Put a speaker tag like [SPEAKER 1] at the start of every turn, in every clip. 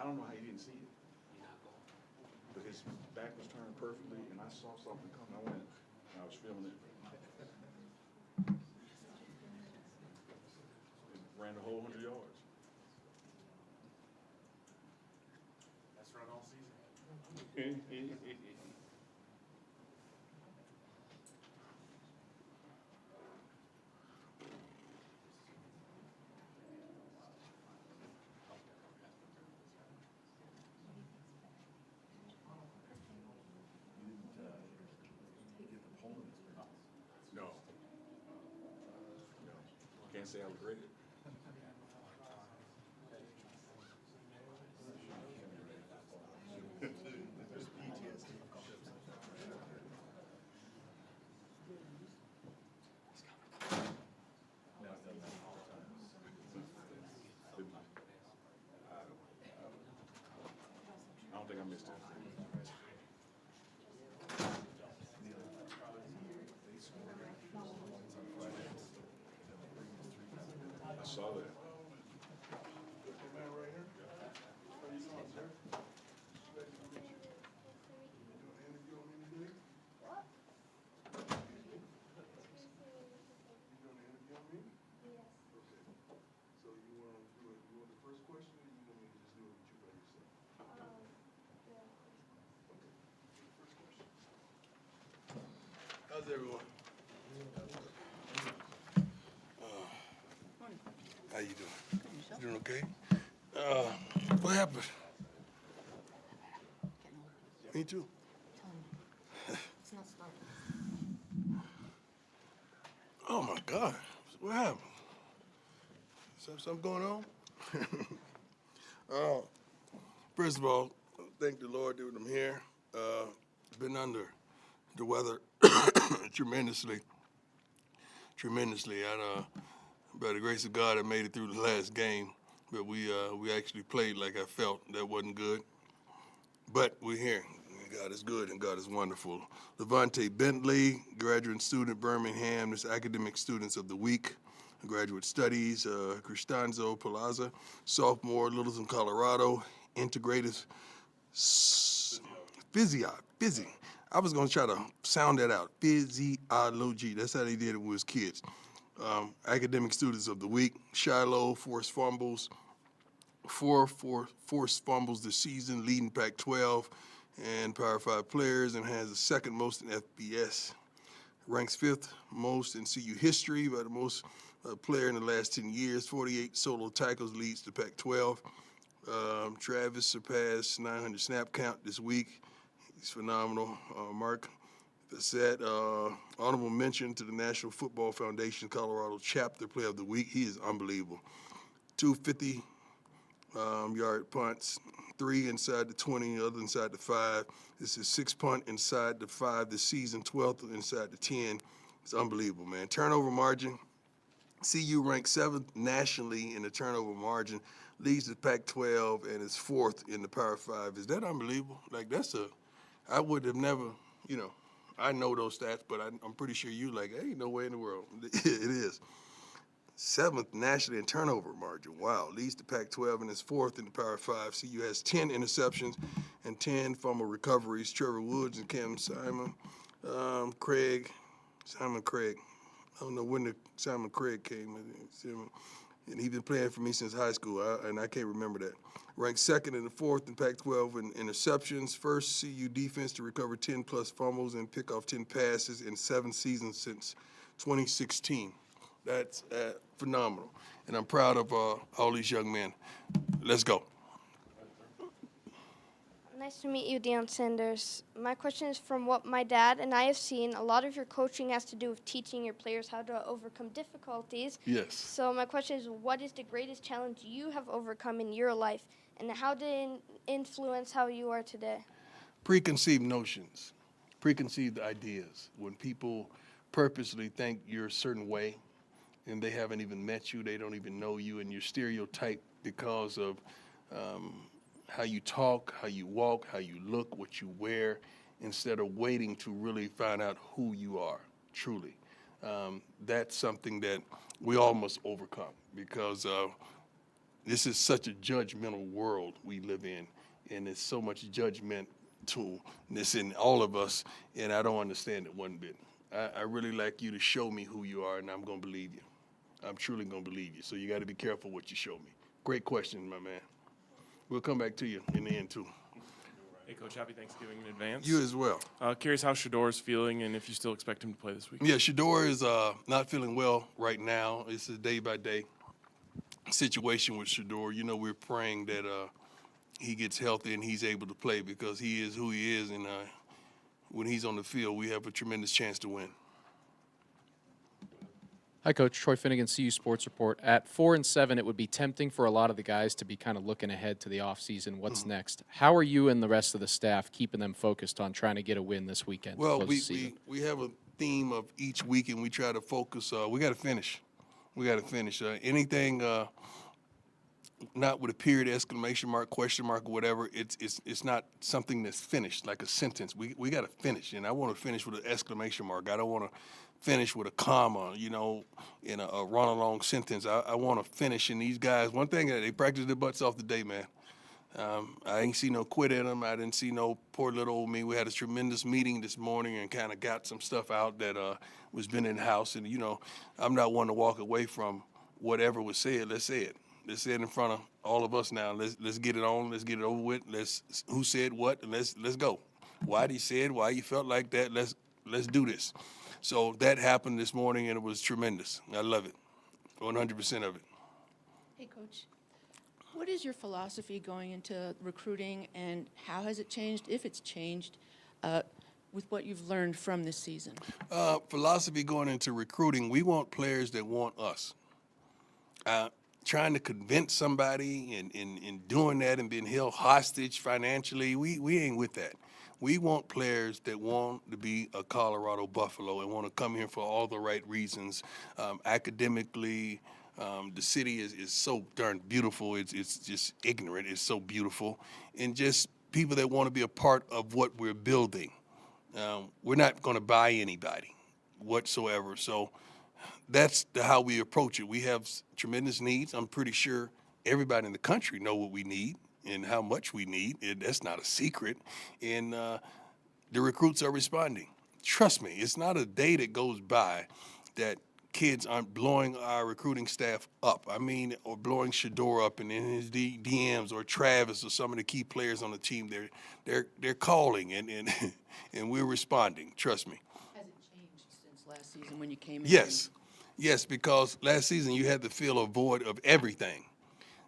[SPEAKER 1] I don't know how he didn't see it. But his back was turned perfectly, and I saw something coming. I went, and I was filming it. It ran the whole 100 yards.
[SPEAKER 2] That's run all season.
[SPEAKER 1] No. No. Can't say I regret it. I don't think I missed it. I saw that.
[SPEAKER 3] So you want to do it? You want the first question, or you want me to just do it with you by yourself? Okay. First question. How's everyone? How you doing? You doing okay? What happened? Me too.
[SPEAKER 4] It's not starting.
[SPEAKER 3] Oh my God! What happened? Is there something going on? First of all, thank the Lord that I'm here. Been under the weather tremendously. And by the grace of God, I made it through the last game. But we actually played like I felt. That wasn't good. But we're here. God is good and God is wonderful. Levante Bentley, graduate student, Birmingham, this Academic Students of the Week. Graduate Studies, Cristanzo Palazza, sophomore, Littleton, Colorado, integrative physi. I was going to try to sound that out. Physiology. That's how they did it when we was kids. Academic Students of the Week, Shiloh, forced fumbles, four forced fumbles this season, leading Pac-12 and Power 5 players, and has the second most in FBS. Ranks fifth most in CU history by the most player in the last 10 years. 48 solo tackles, leads the Pac-12. Travis surpassed 900 snap count this week. He's phenomenal. Mark Fassett, honorable mention to the National Football Foundation Colorado Chapter Player of the Week. He is unbelievable. 250-yard punts, 3 inside the 20, the other inside the 5. This is 6 punt inside the 5 this season, 12th inside the 10. It's unbelievable, man. Turnover margin, CU ranks 7th nationally in the turnover margin, leads the Pac-12, and is 4th in the Power 5. Is that unbelievable? Like, I would have never, I know those stats, but I'm pretty sure you ain't no way in the world. It is. 7th nationally in turnover margin. Wow. Leads the Pac-12 and is 4th in the Power 5. CU has 10 interceptions and 10 fumble recoveries. Trevor Woods and Cam Simon Craig. I don't know when the Simon Craig came. And he's been playing for me since high school, and I can't remember that. Ranked 2nd and 4th in Pac-12 in interceptions. First CU defense to recover 10-plus fumbles and pick off 10 passes in 7 seasons since 2016. That's phenomenal. And I'm proud of all these young men. Let's go.
[SPEAKER 4] Nice to meet you, Deion Sanders. My question is, from what my dad and I have seen, a lot of your coaching has to do with teaching your players how to overcome difficulties.
[SPEAKER 3] Yes.
[SPEAKER 4] So my question is, what is the greatest challenge you have overcome in your life, and how did it influence how you are today?
[SPEAKER 3] Preconceived notions, preconceived ideas. When people purposely think you're a certain way and they haven't even met you, they don't even know you, and you're stereotyped because of how you talk, how you walk, how you look, what you wear, instead of waiting to really find out who you are, truly. That's something that we all must overcome, because this is such a judgmental world we live in, and there's so much judgmentalness in all of us, and I don't understand it one bit. I really like you to show me who you are, and I'm going to believe you. I'm truly going to believe you, so you got to be careful what you show me. Great question, my man. We'll come back to you in the end, too.
[SPEAKER 2] Hey, Coach, happy Thanksgiving in advance.
[SPEAKER 3] You as well.
[SPEAKER 2] Curious how Shador's feeling and if you still expect him to play this week.
[SPEAKER 3] Yeah, Shador is not feeling well right now. It's a day-by-day situation with Shador. You know, we're praying that he gets healthy and he's able to play because he is who he is, and when he's on the field, we have a tremendous chance to win.
[SPEAKER 5] Hi, Coach. Troy Finnegan, CU Sports Report. At 4-7, it would be tempting for a lot of the guys to be kind of looking ahead to the offseason. What's next? How are you and the rest of the staff keeping them focused on trying to get a win this weekend?
[SPEAKER 3] Well, we have a theme of each week, and we try to focus. We got to finish. We got to finish. Anything not with a period, exclamation mark, question mark, or whatever, it's not something that's finished, like a sentence. We got to finish, and I want to finish with an exclamation mark. I don't want to finish with a comma, you know, in a run-along sentence. I want to finish, and these guys, one thing, they practice their butts off today, man. I ain't see no quit in them. I didn't see no poor little old me. We had a tremendous meeting this morning and kind of got some stuff out that was been in-house. And, you know, I'm not one to walk away from whatever was said. Let's say it. Let's say it in front of all of us now. Let's get it on. Let's get it over with. Who said what, and let's go. Why he said, why you felt like that. Let's do this. So that happened this morning, and it was tremendous. I love it, 100% of it.
[SPEAKER 6] Hey, Coach. What is your philosophy going into recruiting, and how has it changed, if it's changed, with what you've learned from this season?
[SPEAKER 3] Philosophy going into recruiting, we want players that want us. Trying to convince somebody and doing that and being held hostage financially, we ain't with that. We want players that want to be a Colorado Buffalo and want to come here for all the right reasons. Academically, the city is so darn beautiful. It's just ignorant. It's so beautiful. And just people that want to be a part of what we're building. We're not going to buy anybody whatsoever. So that's how we approach it. We have tremendous needs. I'm pretty sure everybody in the country know what we need and how much we need. That's not a secret. And the recruits are responding. Trust me, it's not a day that goes by that kids aren't blowing our recruiting staff up. I mean, or blowing Shador up and in his DMs, or Travis, or some of the key players on the team. They're calling and we're responding. Trust me.
[SPEAKER 6] Has it changed since last season when you came in?
[SPEAKER 3] Yes, because last season you had to fill a void of everything.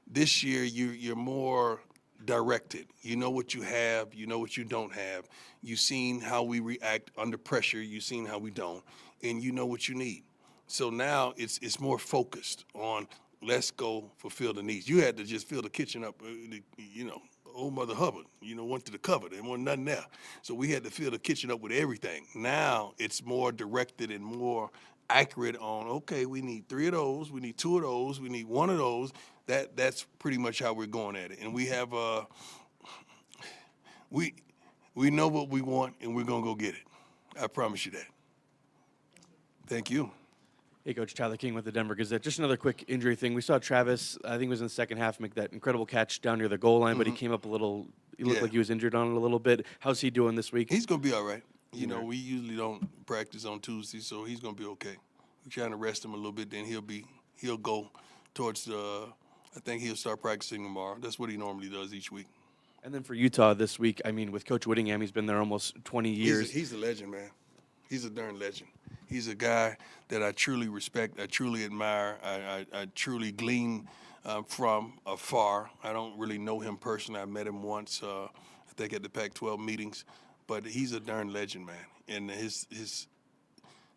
[SPEAKER 3] This year you're more directed. You know what you have. You know what you don't have. You've seen how we react under pressure. You've seen how we don't, and you know what you need. So now it's more focused on let's go fulfill the needs. You had to just fill the kitchen up, old Mother Hubbard, went to the cupboard. There wasn't nothing there. So we had to fill the kitchen up with everything. Now it's more directed and more accurate on, okay, we need 3 of those, we need 2 of those, we need 1 of those. That's pretty much how we're going at it. And we have we know what we want, and we're going to go get it. I promise you that. Thank you.
[SPEAKER 7] Hey, Coach, Tyler King with the Denver Gazette. Just another quick injury thing. We saw Travis, I think it was in the second half, make that incredible catch down near the goal line, but he came up a little, he looked like he was injured on it a little bit. How's he doing this week?
[SPEAKER 3] He's going to be all right. We usually don't practice on Tuesday, so he's going to be okay. We're trying to rest him a little bit, then he'll go towards I think he'll start practicing tomorrow. That's what he normally does each week.
[SPEAKER 7] And then for Utah this week, I mean, with Coach Whittingham, he's been there almost 20 years.
[SPEAKER 3] He's a legend, man. He's a darn legend. He's a guy that I truly respect, I truly admire, I truly glean from afar. I don't really know him personally. I met him once, I think at the Pac-12 meetings. But he's a darn legend, man. And his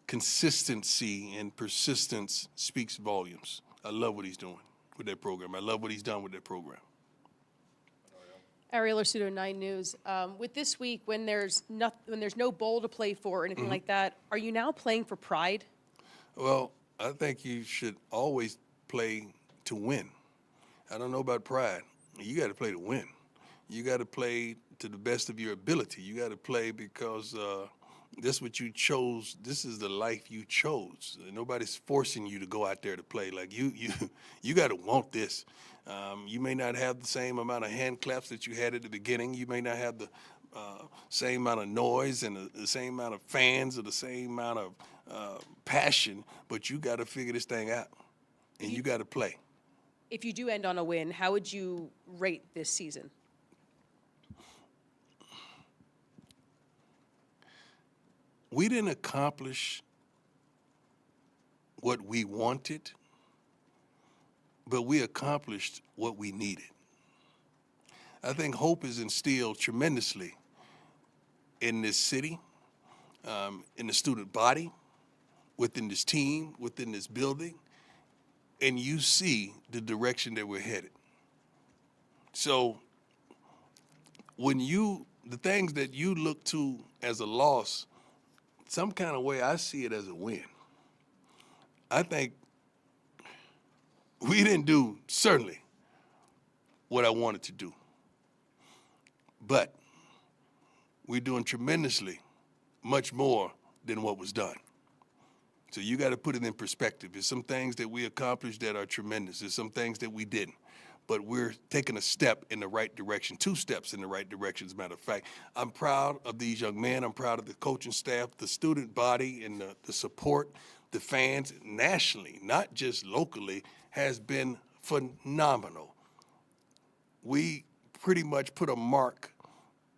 [SPEAKER 3] consistency and persistence speaks volumes. I love what he's doing with that program. I love what he's done with that program.
[SPEAKER 8] Ariel Arsudo, 9 News. With this week, when there's no bowl to play for or anything like that, are you now playing for pride?
[SPEAKER 3] Well, I think you should always play to win. I don't know about pride. You got to play to win. You got to play to the best of your ability. You got to play because This what you chose. This is the life you chose. Nobody's forcing you to go out there to play. Like you got to want this. You may not have the same amount of hand claps that you had at the beginning. You may not have the same amount of noise and the same amount of fans or the same amount of passion, but you got to figure this thing out, and you got to play.
[SPEAKER 8] If you do end on a win, how would you rate this season?
[SPEAKER 3] We didn't accomplish what we wanted, but we accomplished what we needed. I think hope is instilled tremendously in this city, in the student body, within this team, within this building, and you see the direction that we're headed. So when the things that you look to as a loss, some kind of way I see it as a win. I think we didn't do, certainly, what I wanted to do. But we're doing tremendously much more than what was done. So you got to put it in perspective. There's some things that we accomplished that are tremendous. There's some things that we didn't. But we're taking a step in the right direction, 2 steps in the right direction, as a matter of fact. I'm proud of these young men. I'm proud of the coaching staff, the student body, and the support, the fans nationally, not just locally, has been phenomenal. We pretty much put a mark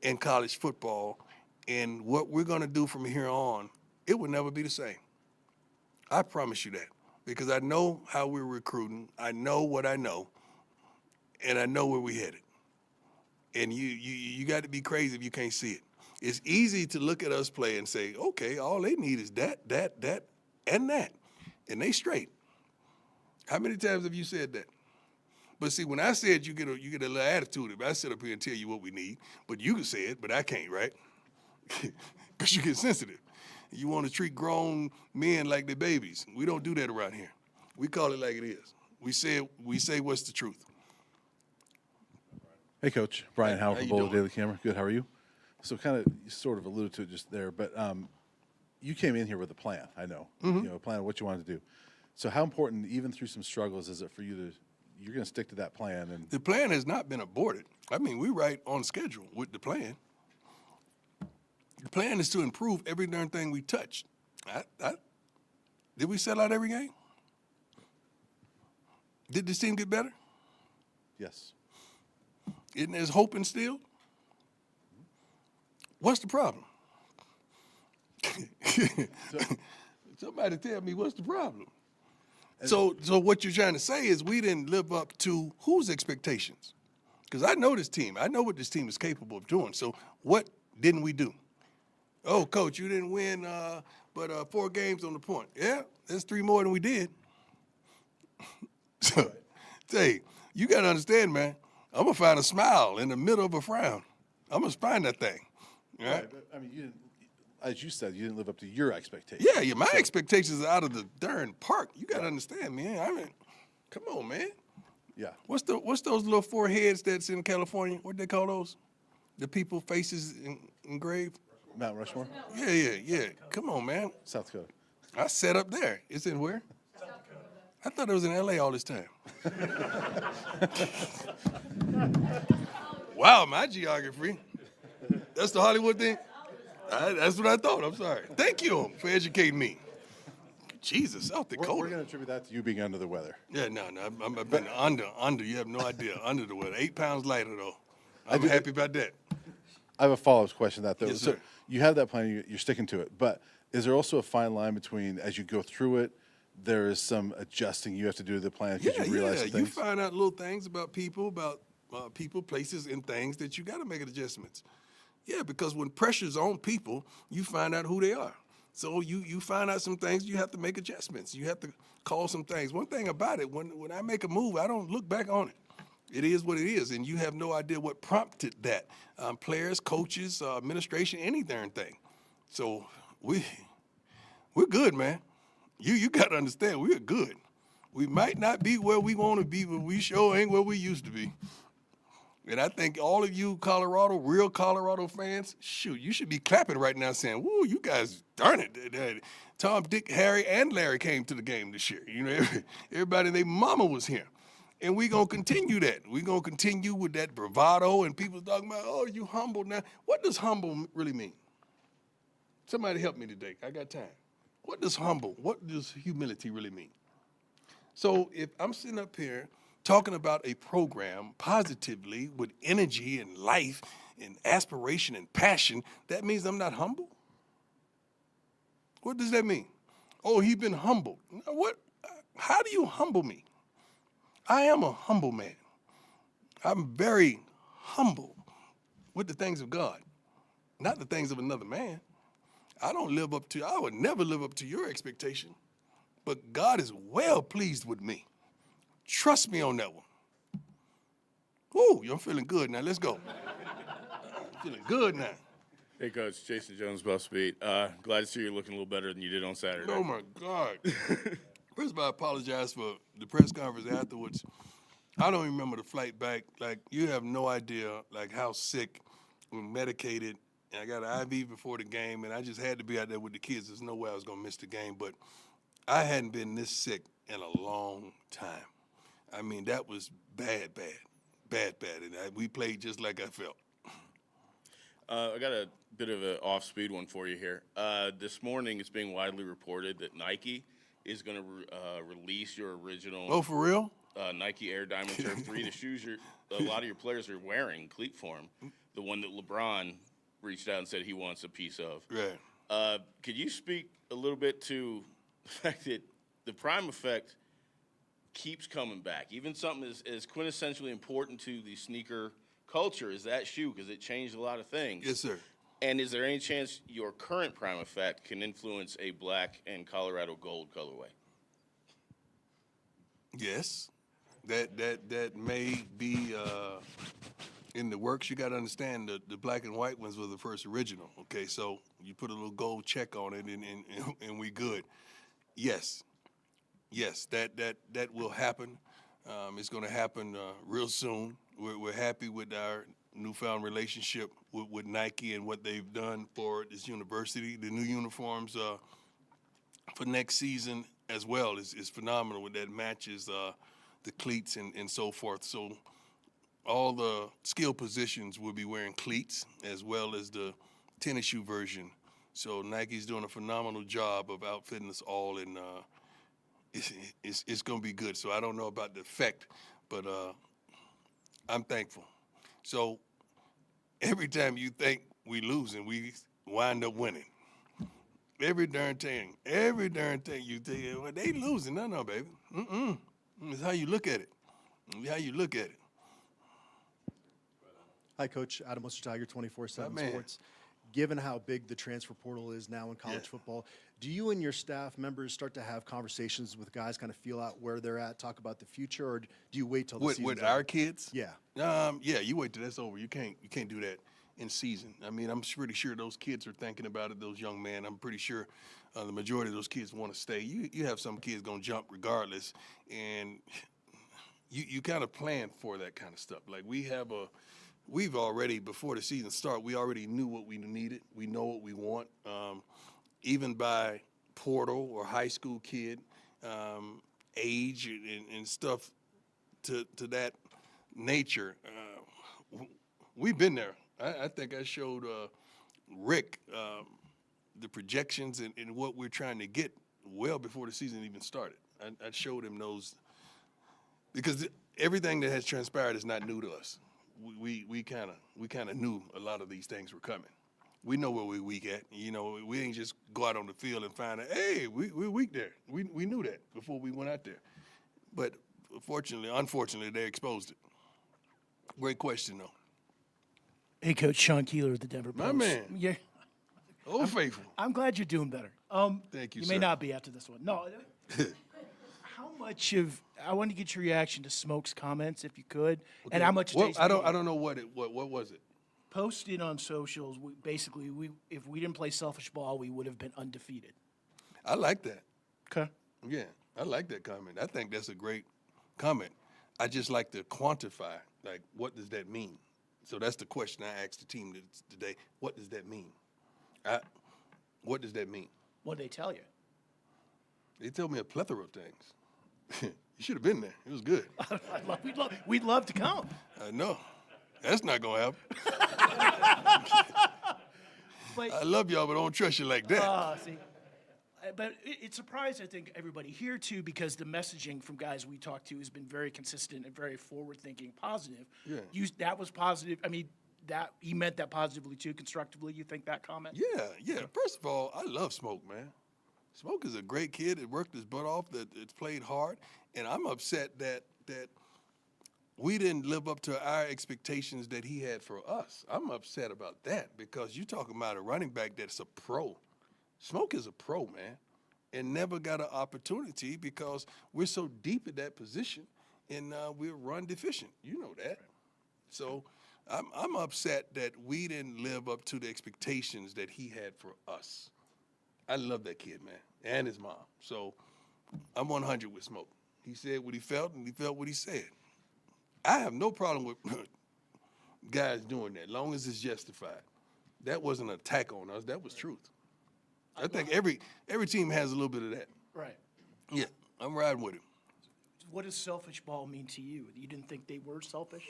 [SPEAKER 3] in college football, and what we're going to do from here on, it will never be the same. I promise you that, because I know how we're recruiting. I know what I know. And I know where we headed. And you got to be crazy if you can't see it. It's easy to look at us play and say, okay, all they need is that, and that. And they straight. How many times have you said that? But see, when I said you get a little attitude, if I sit up here and tell you what we need, but you can say it, but I can't, right? Because you get sensitive. You want to treat grown men like they're babies. We don't do that around here. We call it like it is. We say what's the truth.
[SPEAKER 9] Hey, Coach. Brian Howell
[SPEAKER 3] How
[SPEAKER 9] from
[SPEAKER 3] you
[SPEAKER 9] Boulder
[SPEAKER 3] doing?
[SPEAKER 9] Daily Camera. Good, how are you? So kind of, you sort of alluded to it just there, but you came in here with a plan, I know. You know, a plan of what you wanted to do. So how important, even through some struggles, is it for you to, you're going to stick to that plan? And
[SPEAKER 3] The plan has not been aborted. I mean, we right on schedule with the plan. The plan is to improve every darn thing we touch. Did we sell out every game? Did this team get better?
[SPEAKER 9] yes.
[SPEAKER 3] Isn't there hope instilled? What's the problem? Somebody tell me what's the problem. So what you're trying to say is we didn't live up to whose expectations? Because I know this team. I know what this team is capable of doing. So what didn't we do? Oh, Coach, you didn't win but 4 games on the point. Yeah, that's 3 more than we did. So, hey, you got to understand, man, I'm going to find a smile in the middle of a frown. I'm going to find that thing. All right?
[SPEAKER 9] But, I mean, you didn't, as you said, you didn't live up to your expectations.
[SPEAKER 3] Yeah, my expectations are out of the darn park. You got to understand, man. I mean, come on, man.
[SPEAKER 9] Yeah.
[SPEAKER 3] What's those little 4 heads that's in California? What do they call those? The people faces engraved?
[SPEAKER 9] Mount Rushmore?
[SPEAKER 3] Yeah. Come on, man.
[SPEAKER 9] South Dakota.
[SPEAKER 3] I sat up there. It's in where? South Dakota. I thought it was in L.A. all this time. Wow, my geography. That's the Hollywood thing? That's what I thought. I'm sorry. Thank you for educating me. Jesus, South Dakota.
[SPEAKER 9] We're going to attribute that to you being under the weather.
[SPEAKER 3] Yeah, no. I've been under. You have no idea. Under the weather. 8 pounds lighter, though. I'm happy about that.
[SPEAKER 9] I have a follow-up question to that, though.
[SPEAKER 3] Yes,
[SPEAKER 9] So
[SPEAKER 3] sir.
[SPEAKER 9] you have that plan, you're sticking to it, but is there also a fine line between, as you go through it, there is some adjusting you have to do to the plan because you realize some
[SPEAKER 3] You
[SPEAKER 9] things?
[SPEAKER 3] find out little things about people, places, and things that you got to make adjustments. Yeah, because when pressure's on people, you find out who they are. So you find out some things, you have to make adjustments. You have to call some things. One thing about it, when I make a move, I don't look back on it. It is what it is, and you have no idea what prompted that. Players, coaches, administration, any darn thing. So we're good, man. You got to understand, we're good. We might not be where we want to be, but we sure ain't where we used to be. And I think all of you real Colorado fans, shoot, you should be clapping right now saying, woo, you guys, darn it. Tom, Dick, Harry, and Larry came to the game this year. You know, everybody and their mama was here. And we're going to continue that. We're going to continue with that bravado, and people talking about, oh, you humble now. What does humble really mean? Somebody help me today. I got time. What does humility really mean? So if I'm sitting up here talking about a program positively with energy and life and aspiration and passion, that means I'm not humble? What does that mean? Oh, he's been humbled. What? How do you humble me? I am a humble man. I'm very humble with the things of God, not the things of another man. I would never live up to your expectation, but God is well pleased with me. Trust me on that one. Woo, I'm feeling good now. Let's go. Feeling good now.
[SPEAKER 10] Hey, Coach. Jason Jones, Buff Speed. Glad to see you looking a little better than you did on Saturday.
[SPEAKER 3] Oh, my God. First of all, I apologize for the press conference afterwards. I don't even remember the flight back. Like, you have no idea, like, how sick and medicated. And I got an IV before the game, and I just had to be out there with the kids. There's no way I was going to miss the game. But I hadn't been this sick in a long time. I mean, that was bad. And we played just like I felt.
[SPEAKER 10] I got a bit of an off-speed one for you here. This morning, it's being widely reported that Nike is going to release your original.
[SPEAKER 3] Oh, for real?
[SPEAKER 10] Nike Air Diamond Turf 3, the shoes a lot of your players are wearing, cleat form, the one that LeBron reached out and said he wants a piece of.
[SPEAKER 3] Right.
[SPEAKER 10] Could you speak a little bit to the fact that the prime effect keeps coming back? Even something as quintessentially important to the sneaker culture as that shoe, because it changed a lot of things.
[SPEAKER 3] Yes, sir.
[SPEAKER 10] And is there any chance your current prime effect can influence a black and Colorado gold colorway?
[SPEAKER 3] Yes. That may be in the works. You got to understand the black and white ones were the first original. Okay, so you put a little gold check on it, and we good. Yes, that will happen. It's going to happen real soon. We're happy with our newfound relationship with Nike and what they've done for this university. The new uniforms for next season as well is phenomenal. With that matches the cleats and so forth. So all the skill positions will be wearing cleats as well as the tennis shoe version. So Nike's doing a phenomenal job of outfitting us all, and it's going to be good. So I don't know about the effect, but I'm thankful. So every time you think we losing, we wind up winning. Every darn thing you think, well, they losing. No, baby. It's how you look at it.
[SPEAKER 11] Hi, Coach. Adam Tiger, 24/7
[SPEAKER 3] man.
[SPEAKER 11] Sports. Given how big the transfer portal is now in college football, do you and your staff members start to have conversations with guys, kind of feel out where they're at, talk about the future, or do you wait till the season's
[SPEAKER 3] With
[SPEAKER 11] over?
[SPEAKER 3] our kids?
[SPEAKER 11] Yeah.
[SPEAKER 3] You wait till that's over. You can't do that in season. I mean, I'm pretty sure those kids are thinking about it, those young men. I'm pretty sure the majority of those kids want to stay. You have some kids going to jump regardless, and you kind of plan for that kind of stuff. Like we've already, before the season started, we already knew what we needed. We know what we want. Even by portal or high school kid, age and stuff to that nature, we've been there. I think I showed Rick the projections and what we're trying to get well before the season even started. I showed him those because everything that has transpired is not new to us. We kind of knew a lot of these things were coming. We know where we're weak at. You know, we ain't just go out on the field and find out, hey, we're weak there. We knew that before we went out there. But unfortunately, they exposed it. Great question, though.
[SPEAKER 12] Hey, Coach, Sean Keeler of the Denver Post.
[SPEAKER 3] My man.
[SPEAKER 12] Yeah.
[SPEAKER 3] Old faithful.
[SPEAKER 12] I'm glad you're doing better.
[SPEAKER 3] Thank you,
[SPEAKER 12] You
[SPEAKER 3] sir.
[SPEAKER 12] may not be after this one. No. How much I want to get your reaction to Smoke's comments, if you could, and how much.
[SPEAKER 3] I don't know what was it.
[SPEAKER 12] Posted on socials, if we didn't play selfish ball, we would have been undefeated.
[SPEAKER 3] I like that.
[SPEAKER 12] Okay.
[SPEAKER 3] Yeah, I like that comment. I think that's a great comment. I just like to quantify Like, what does that mean? So that's the question I asked the team today. What does that mean? What does that mean?
[SPEAKER 12] What did they tell you?
[SPEAKER 3] They told me a plethora of things. You should have been there. It was good.
[SPEAKER 12] We'd love to come.
[SPEAKER 3] I know. That's not going to happen.
[SPEAKER 12] But,
[SPEAKER 3] I love y'all, but I don't trust you like that.
[SPEAKER 12] see. But it surprised, I think, everybody here, too, because the messaging from guys we talked to has been very consistent and very forward-thinking, positive.
[SPEAKER 3] Yeah.
[SPEAKER 12] That was positive. I mean, that he meant that positively, too, constructively. You think that comment?
[SPEAKER 3] Yeah. First of all, I love Smoke, man. Smoke is a great kid that worked his butt off, that it's played hard, and I'm upset that we didn't live up to our expectations that he had for us. I'm upset about that because you're talking about a running back that's a pro. Smoke is a pro, man, and never got an opportunity because we're so deep at that position and we're run deficient. You know that. So I'm upset that we didn't live up to the expectations that he had for us. I love that kid, man, and his mom. So I'm 100 with Smoke. He said what he felt, and he felt what he said. I have no problem with guys doing that, long as it's justified. That wasn't an attack on us. That was truth. I think every team has a little bit of that.
[SPEAKER 12] Right.
[SPEAKER 3] Yeah, I'm riding with him.
[SPEAKER 12] What does selfish ball mean to you? You didn't think they were selfish?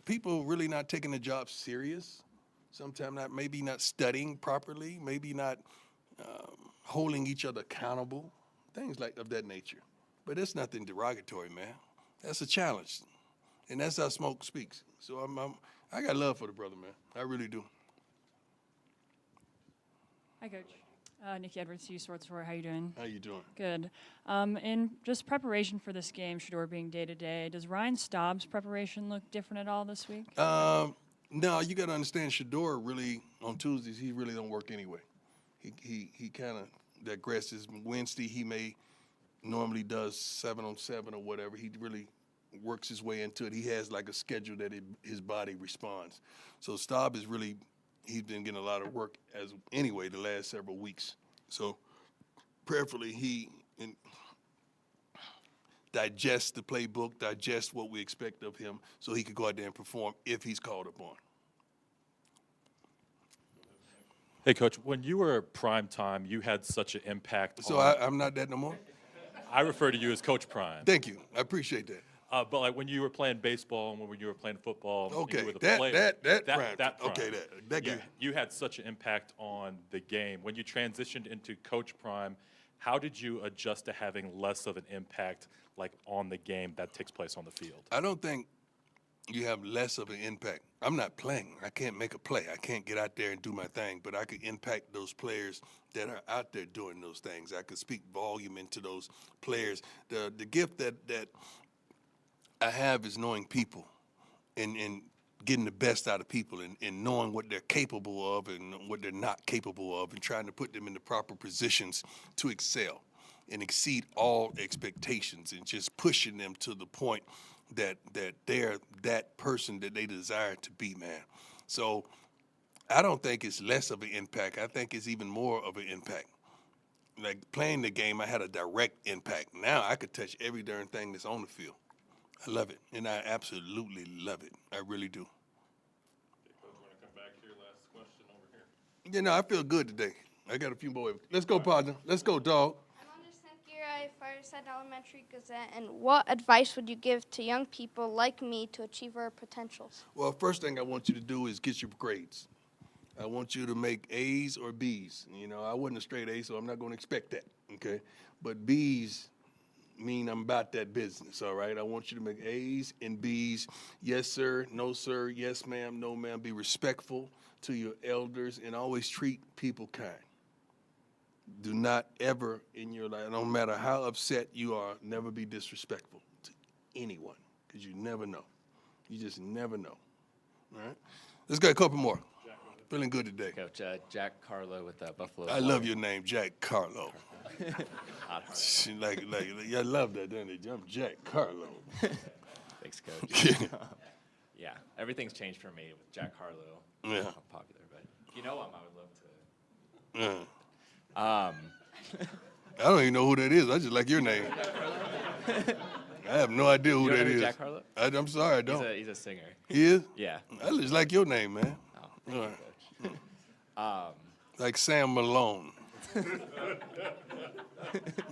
[SPEAKER 3] People really not taking the job serious. Sometimes maybe not studying properly, maybe not holding each other accountable, things of that nature. But it's nothing derogatory, man. That's a challenge, and that's how Smoke speaks. So I got love for the brother, man. I really do.
[SPEAKER 13] Hi, Coach. Nikki Edwards, CU Sports Report. How you doing?
[SPEAKER 3] How you doing?
[SPEAKER 13] Good. In just preparation for this game, Shador being day-to-day, does Ryan Staub's preparation look different at all this week?
[SPEAKER 3] No, you got to understand, Shador really, on Tuesdays, he really don't work anyway. He kind of digresses. Wednesday, he normally does 7-on-7 or whatever. He really works his way into it. He has like a schedule that his body responds. So Staub is really, he's been getting a lot of work anyway the last several weeks. So prayerfully he digests the playbook, digests what we expect of him so he could go out there and perform if he's called upon.
[SPEAKER 14] Hey, Coach, when you were prime time, you had such an impact.
[SPEAKER 3] So I'm not that no more?
[SPEAKER 14] I refer to you as Coach Prime.
[SPEAKER 3] Thank you. I appreciate that.
[SPEAKER 14] But like when you were playing baseball and when you were playing football,
[SPEAKER 3] okay,
[SPEAKER 14] you were the
[SPEAKER 3] that
[SPEAKER 14] player,
[SPEAKER 3] prime.
[SPEAKER 14] that prime.
[SPEAKER 3] Okay, that
[SPEAKER 14] yeah, you had such an impact on the game. When you transitioned into Coach Prime, how did you adjust to having less of an impact like on the game that takes place on the field?
[SPEAKER 3] I don't think you have less of an impact. I'm not playing. I can't make a play. I can't get out there and do my thing, but I could impact those players that are out there doing those things. I could speak volume into those players. The gift that I have is knowing people and getting the best out of people and knowing what they're capable of and what they're not capable of and trying to put them in the proper positions to excel and exceed all expectations and just pushing them to the point that they're that person that they desire to be, man. So I don't think it's less of an impact. I think it's even more of an impact. Like playing the game, I had a direct impact. Now I could touch every darn thing that's on the field. I love it, and I absolutely love it. I really do.
[SPEAKER 14] Okay, Coach, want to come back to your last question over here?
[SPEAKER 3] I feel good today. I got a few more. Let's go, partner. Let's go, dog.
[SPEAKER 4] I'm on the 10th year at Fireside Elementary Gazette, and what advice would you give to young people like me to achieve our potentials?
[SPEAKER 3] Well, first thing I want you to do is get your grades. I want you to make A's or B's. I wasn't a straight A, so I'm not going to expect that, okay? But B's mean I'm about that business, all right? I want you to make A's and B's. Yes, sir. No, sir. Yes, ma'am. No, ma'am. Be respectful to your elders and always treat people kind. Do not ever in your life, no matter how upset you are, never be disrespectful to anyone because you never know. You just never know, all right? Let's get a couple more. Feeling good today.
[SPEAKER 15] Coach, Jack Carlo with Buffalo.
[SPEAKER 3] I love your name, Jack Carlo. I love that, don't you? I'm Jack Carlo.
[SPEAKER 15] Thanks, Coach. Yeah, everything's changed for me with Jack Harlow.
[SPEAKER 3] Yeah.
[SPEAKER 15] How popular, but I would love to.
[SPEAKER 3] I don't even know who that is. I just like your name. I have no idea who
[SPEAKER 15] You don't
[SPEAKER 3] that
[SPEAKER 15] know who
[SPEAKER 3] is.
[SPEAKER 15] Jack Harlow?
[SPEAKER 3] I'm sorry, I don't.
[SPEAKER 15] He's a singer.
[SPEAKER 3] He is?
[SPEAKER 15] Yeah.
[SPEAKER 3] I just like your name, man.
[SPEAKER 15] Oh, thank
[SPEAKER 3] All
[SPEAKER 15] you,
[SPEAKER 3] right.
[SPEAKER 15] Coach.
[SPEAKER 3] Like Sam Malone.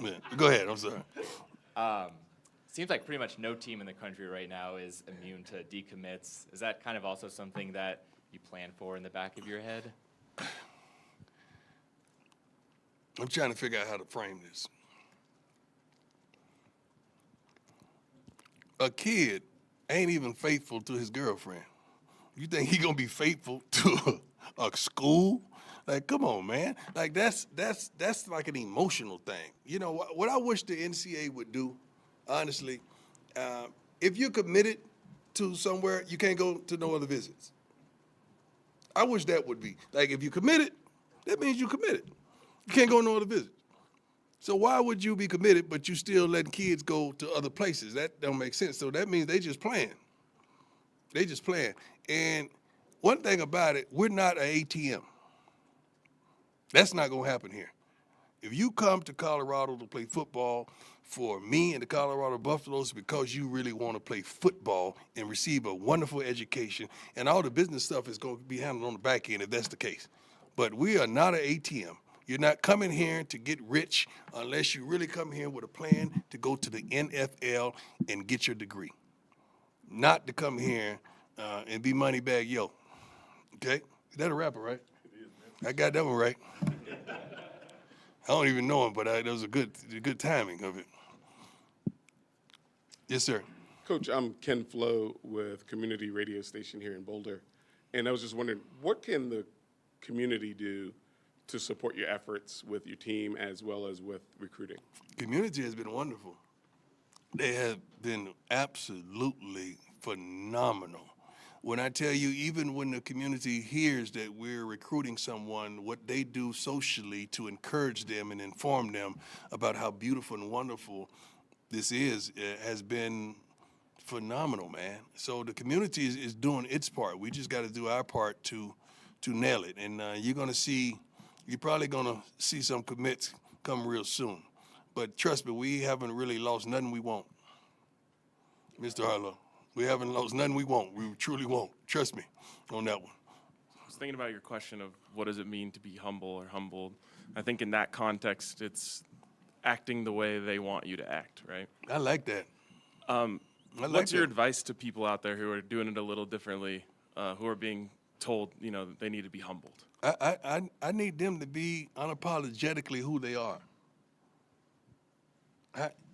[SPEAKER 3] Yeah. Go ahead, I'm sorry.
[SPEAKER 15] Seems like pretty much no team in the country right now is immune to decommits. Is that kind of also something that you plan for in the back of your head?
[SPEAKER 3] I'm trying to figure out how to frame this. A kid ain't even faithful to his girlfriend. You think he gonna be faithful to a school? Like, come on, man. Like, that's like an emotional thing. You know, what I wish the NCAA would do, honestly, if you're committed to somewhere, you can't go to no other visits. I wish that would be. Like, if you committed, that means you committed. You can't go no other visits. So why would you be committed, but you still letting kids go to other places? That don't make sense. So that means they just playing. They just playing. And one thing about it, we're not an ATM. That's not going to happen here. If you come to Colorado to play football for me and the Colorado Buffaloes because you really want to play football and receive a wonderful education, and all the business stuff is going to be handled on the back end if that's the case. But we are not an ATM. You're not coming here to get rich unless you really come here with a plan to go to the NFL and get your degree. Not to come here and be money bag yo. Okay? Is that a rapper, right? I got that one right. I don't even know him, but that was a good timing of it. Yes, sir.
[SPEAKER 16] Coach, I'm Ken Flo with community radio station here in Boulder, and I was just wondering, what can the community do to support your efforts with your team as well as with recruiting?
[SPEAKER 3] Community has been wonderful. They have been absolutely phenomenal. When I tell you, even when the community hears that we're recruiting someone, what they do socially to encourage them and inform them about how beautiful and wonderful this is has been phenomenal, man. So the community is doing its part. We just got to do our part to nail it. And you're probably going to see some commits come real soon. But trust me, we haven't really lost nothing we want. Mr. Harlow, we haven't lost nothing we want. We truly won't. Trust me on that one.
[SPEAKER 2] I was thinking about your question of what does it mean to be humble or humbled. I think in that context, it's acting the way they want you to act, right?
[SPEAKER 3] I like that.
[SPEAKER 2] What's your advice to people out there who are doing it a little differently, who are being told, that they need to be humbled?
[SPEAKER 3] I need them to be unapologetically who they are.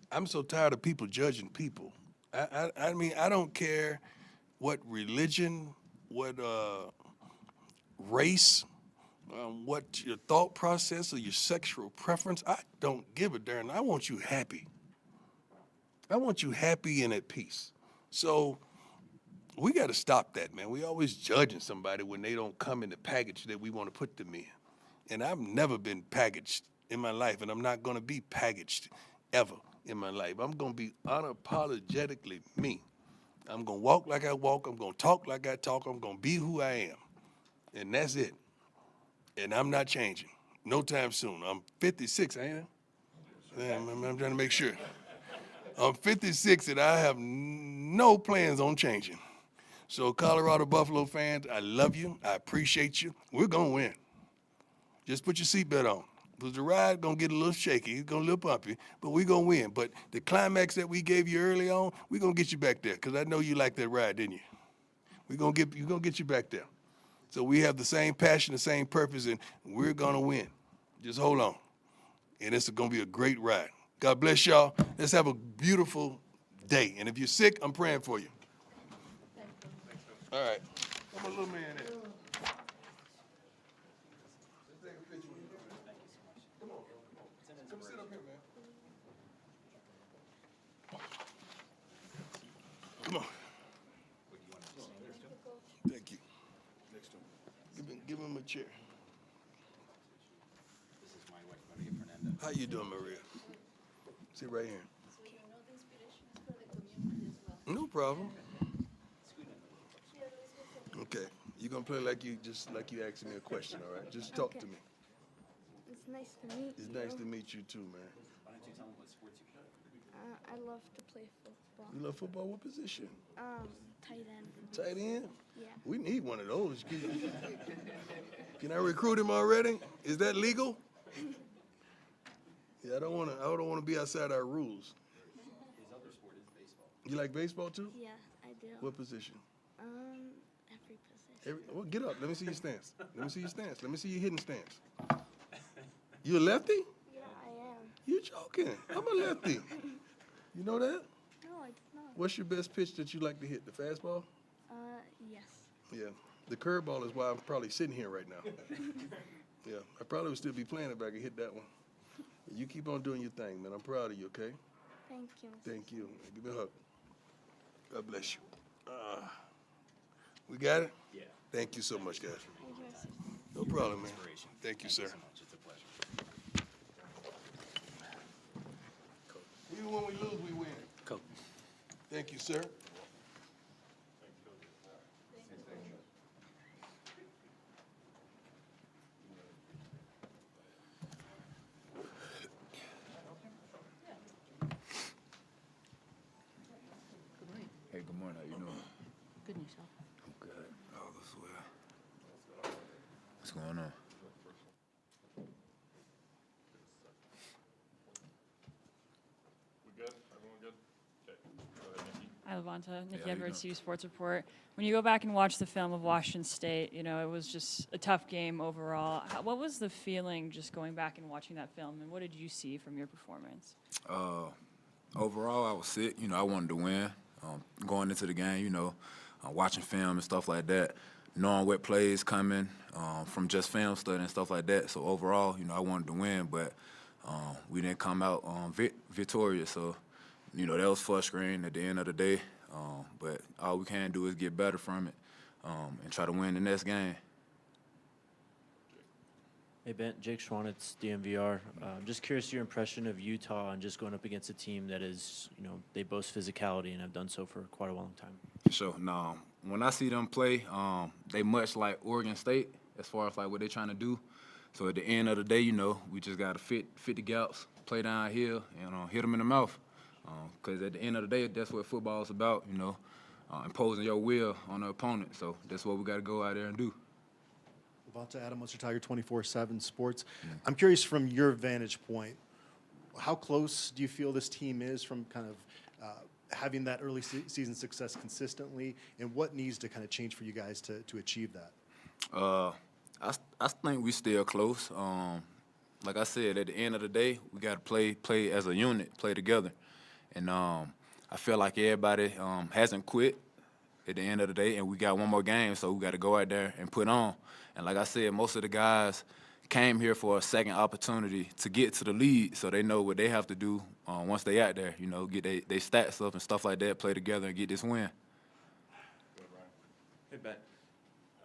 [SPEAKER 3] I'm so tired of people judging people. I mean, I don't care what religion, what race, what your thought process or your sexual preference. I don't give a darn. I want you happy. I want you happy and at peace. So we got to stop that, man. We always judging somebody when they don't come in the package that we want to put them in. And I've never been packaged in my life, and I'm not going to be packaged ever in my life. I'm going to be unapologetically me. I'm going to walk like I walk. I'm going to talk like I talk. I'm going to be who I am. And that's it. And I'm not changing. No time soon. I'm 56, ain't I? Yeah, I'm trying to make sure. I'm 56 and I have no plans on changing. So Colorado Buffalo fans, I love you. I appreciate you. We're going to win. Just put your seatbelt on. Because the ride going to get a little shaky. It's going to look bumpy, but we're going to win. But the climax that we gave you early on, we're going to get you back there because I know you liked that ride, didn't you? We're going to get you back there. So we have the same passion, the same purpose, and we're going to win. Just hold on. And it's going to be a great ride. God bless y'all. Let's have a beautiful day. And if you're sick, I'm praying for you. All right. Come on, little man there. Come on. Thank you. Next one. Give him a chair.
[SPEAKER 15] This is my wife, Maria Fernanda.
[SPEAKER 3] How you doing, Maria? Sit right here. No problem. Okay. You're gonna play like you asked me a question, all right? Just talk to me.
[SPEAKER 4] It's nice to meet you.
[SPEAKER 3] It's nice to meet you too, man.
[SPEAKER 4] I love to play football.
[SPEAKER 3] You love football? What position?
[SPEAKER 4] Tight end.
[SPEAKER 3] Tight end?
[SPEAKER 4] Yeah.
[SPEAKER 3] We need one of those. Can I recruit him already? Is that legal? Yeah, I don't want to be outside our rules.
[SPEAKER 17] His other sport is baseball.
[SPEAKER 3] You like baseball too?
[SPEAKER 4] Yeah, I do.
[SPEAKER 3] What position?
[SPEAKER 4] Every position.
[SPEAKER 3] Well, get up. Let me see your stance. Let me see your stance. Let me see your hitting stance. You a lefty?
[SPEAKER 4] Yeah, I am.
[SPEAKER 3] You joking? I'm a lefty. You know that?
[SPEAKER 4] No, I did not.
[SPEAKER 3] What's your best pitch that you like to hit? The fastball?
[SPEAKER 4] Yes.
[SPEAKER 3] Yeah. The curveball is why I'm probably sitting here right now. Yeah. I probably would still be playing if I could hit that one. You keep on doing your thing, man. I'm proud of you, okay?
[SPEAKER 4] Thank you.
[SPEAKER 3] Thank you. Give me a hug. God bless you. We got it?
[SPEAKER 17] Yeah.
[SPEAKER 3] Thank you so much, guys.
[SPEAKER 4] Thank you, Mr.
[SPEAKER 3] No problem, man.
[SPEAKER 17] Inspiration.
[SPEAKER 3] Thank you, sir.
[SPEAKER 17] so much. It's a pleasure.
[SPEAKER 3] Even when we lose, we win.
[SPEAKER 17] Coach.
[SPEAKER 3] Thank you, sir.
[SPEAKER 17] Hey, good morning. How you doing?
[SPEAKER 6] Good and yourself.
[SPEAKER 17] I'm good. All is well. What's going on?
[SPEAKER 2] We good? Everyone good? Okay. Go ahead, Nikki.
[SPEAKER 13] Hi, Levanta.
[SPEAKER 17] how
[SPEAKER 13] Nikki
[SPEAKER 17] you
[SPEAKER 13] Edwards,
[SPEAKER 17] doing?
[SPEAKER 13] CU Sports Report. When you go back and watch the film of Washington State, you know, it was just a tough game overall. What was the feeling just going back and watching that film, and what did you see from your performance?
[SPEAKER 17] Overall, I was sick. You know, I wanted to win. Going into the game, you know, watching film and stuff like that, knowing what plays coming from just film study and stuff like that. So overall, you know, I wanted to win, but we didn't come out victorious. So, you know, that was frustrating at the end of the day. But all we can do is get better from it and try to win the next game.
[SPEAKER 18] Hey, Ben, Jake Schwan, it's DMVR. Just curious your impression of Utah and just going up against a team that is, you know, they boast physicality and have done so for quite a long time.
[SPEAKER 17] Sure. No, when I see them play, they much like Oregon State as far as like what they're trying to do. So at the end of the day, you know, we just got to fit the gaps, play down here, and hit them in the mouth. Because at the end of the day, that's what football is about, you know, imposing your will on the opponent. So that's what we got to go out there and do.
[SPEAKER 11] Levanta, Adam Munster Tiger 24/7 Sports. I'm curious from your vantage point, how close do you feel this team is from kind of having that early season success consistently, and what needs to kind of change for you guys to achieve that?
[SPEAKER 17] I think we still close. Like I said, at the end of the day, we got to play as a unit, play together. And I feel like everybody hasn't quit at the end of the day, and we got one more game, so we got to go out there and put on. And like I said, most of the guys came here for a second opportunity to get to the league, so they know what they have to do once they out there, you know, get they stats up and stuff like that, play together and get this win.
[SPEAKER 2] Hey, Ben.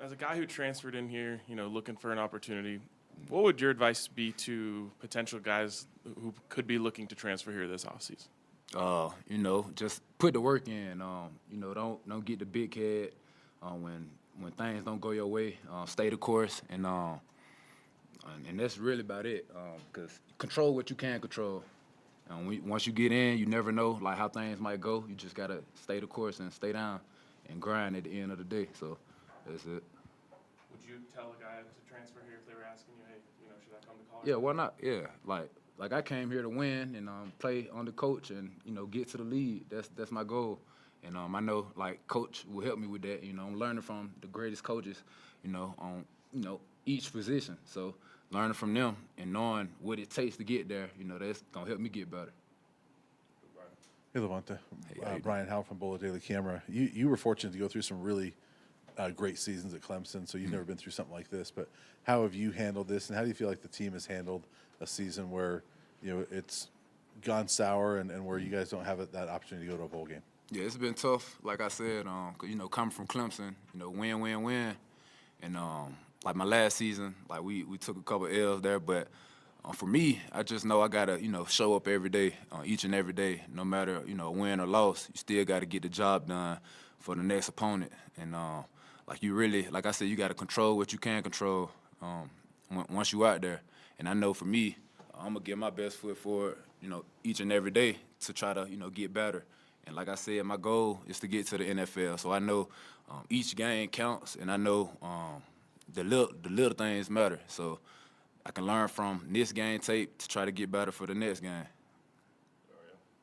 [SPEAKER 2] As a guy who transferred in here, you know, looking for an opportunity, what would your advice be to potential guys who could be looking to transfer here this offseason?
[SPEAKER 17] You know, just put the work in. You know, don't get the big head when things don't go your way. Stay the course, and that's really about it. Because control what you can control. Once you get in, you never know like how things might go. You just gotta stay the course and stay down and grind at the end of the day. So that's it.
[SPEAKER 2] Would you tell a guy to transfer here if they were asking you, hey, you know, should I come to college?
[SPEAKER 17] Yeah, why not? Yeah, like I came here to win and play under coach and, you know, get to the league. That's my goal. And I know like coach will help me with that. You know, I'm learning from the greatest coaches, you know, on each position. So learning from them and knowing what it takes to get there, you know, that's gonna help me get better.
[SPEAKER 9] Hey, Levanta.
[SPEAKER 17] Hey,
[SPEAKER 9] Brian Howell from Bola Daily Camera. You were fortunate to go through some really great seasons at Clemson, so you've never been through something like this. But how have you handled this, and how do you feel like the team has handled a season where, you know, it's gone sour and where you guys don't have that opportunity to go to a bowl game?
[SPEAKER 17] Yeah, it's been tough, like I said, 'cause, you know, coming from Clemson, you know, win. And like my last season, like we took a couple L's there, but for me, I just know I gotta, you know, show up every day, each and every day, no matter, you know, win or loss. You still gotta get the job done for the next opponent. And like you really, like I said, you gotta control what you can control once you out there. And I know for me, I'm gonna get my best foot forward, each and every day to try to, get better. And like I said, my goal is to get to the NFL. So I know each game counts, and I know the little things matter. So I can learn from this game tape to try to get better for the next game.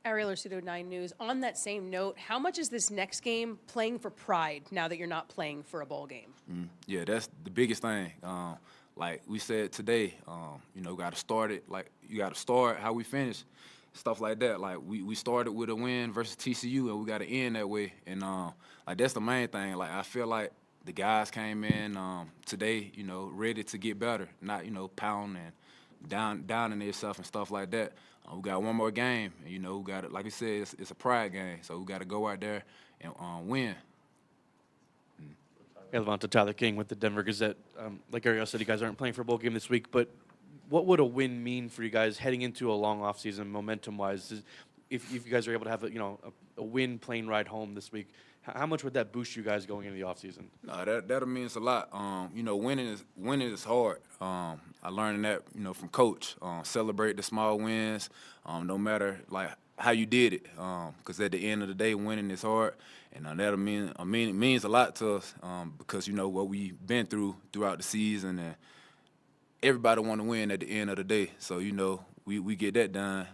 [SPEAKER 8] Ariel Arcido, 9 News. On that same note, how much is this next game playing for pride now that you're not playing for a bowl game?
[SPEAKER 17] Yeah, that's the biggest thing. Like we said today, got to start it. Like you got to start how we finish, stuff like that. Like we started with a win versus TCU, and we got to end that way. And like that's the main thing. Like I feel like the guys came in today, ready to get better, not pounding and down in themselves and stuff like that. We got one more game, and we got it. Like you said, it's a pride game, so we got to go out there and win.
[SPEAKER 7] Hey, Levante, Tyler King with the Denver Gazette. Like Ariel said, you guys aren't playing for a bowl game this week, but what would a win mean for you guys heading into a long offseason, momentum-wise? If you guys are able to have a win plane ride home this week, how much would that boost you guys going into the offseason?
[SPEAKER 17] No, that means a lot. Winning is hard. I learned that from Coach. Celebrate the small wins, no matter like how you did it. Because at the end of the day, winning is hard, and that means a lot to us. Because what we've been throughout the season, and everybody want to win at the end of the day. So we get that done.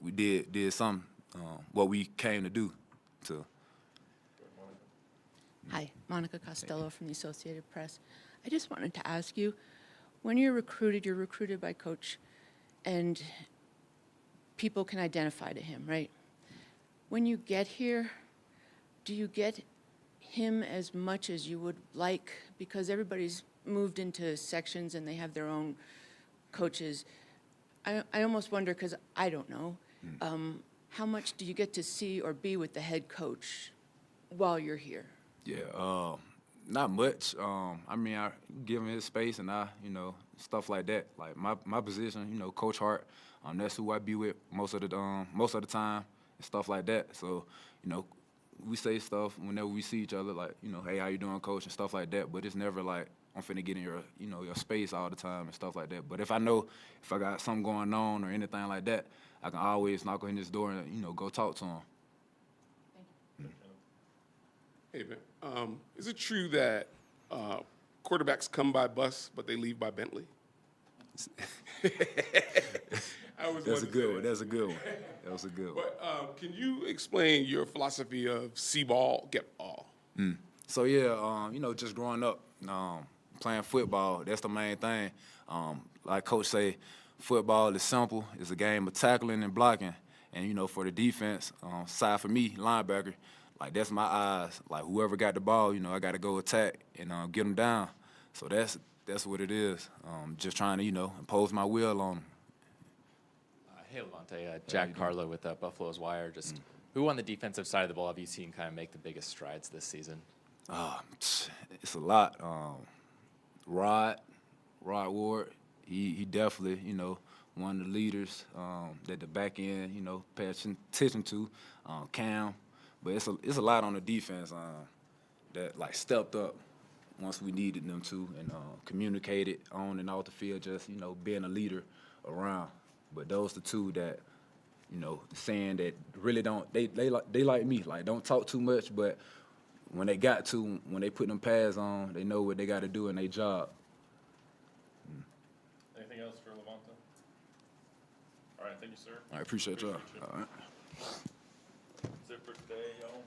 [SPEAKER 17] We did something what we came to do. So.
[SPEAKER 6] Hi, Monica Costello from the Associated Press. I just wanted to ask you, when you're recruited by Coach, and people can identify to him, right? When you get here, do you get him as much as you would like? Because everybody's moved into sections and they have their own coaches. I almost wonder, because I don't know, how much do you get to see or be with the head coach while you're here?
[SPEAKER 17] Yeah, not much. I give him his space and stuff like that. Like my position, Coach Hart, that's who I be with most of the time and stuff like that. So, we say stuff whenever we see each other, like, hey, how you doing, Coach, and stuff like that. But it's never like I'm finna get in your, your space all the time and stuff like that. But if I got something going on or anything like that, I can always knock on his door and go talk to him.
[SPEAKER 16] Hey, man. Is it true that quarterbacks come by bus, but they leave by Bentley?
[SPEAKER 17] That's a good one. That was a good one.
[SPEAKER 16] But can you explain your philosophy of see ball, get ball?
[SPEAKER 17] So, yeah, just growing up, playing football, that's the main thing. Like Coach say, football is simple. It's a game of tackling and blocking. And, for the defense, side for me, linebacker, like, that's my eyes. Like, whoever got the ball, I got to go attack and get them down. So that's what it is. Just trying to, impose my will on them.
[SPEAKER 15] Hey, Levante, Jack Carlo with Buffalo's Wire. Just who on the defensive side of the ball have you seen kind of make the biggest strides this season?
[SPEAKER 17] It's a lot. Rod Ward, he definitely, one of the leaders that the back end, pay attention to. Cam. But it's a lot on the defense that like stepped up once we needed them to and communicated on and off the field, just being a leader around. But those the two that saying that really don't they like me, like don't talk too much, but when they put them pads on, they know what they got to do in their job.
[SPEAKER 14] Anything else for Levante? All right, thank you, sir.
[SPEAKER 17] I appreciate y'all. All right.
[SPEAKER 14] That's it for today, y'all.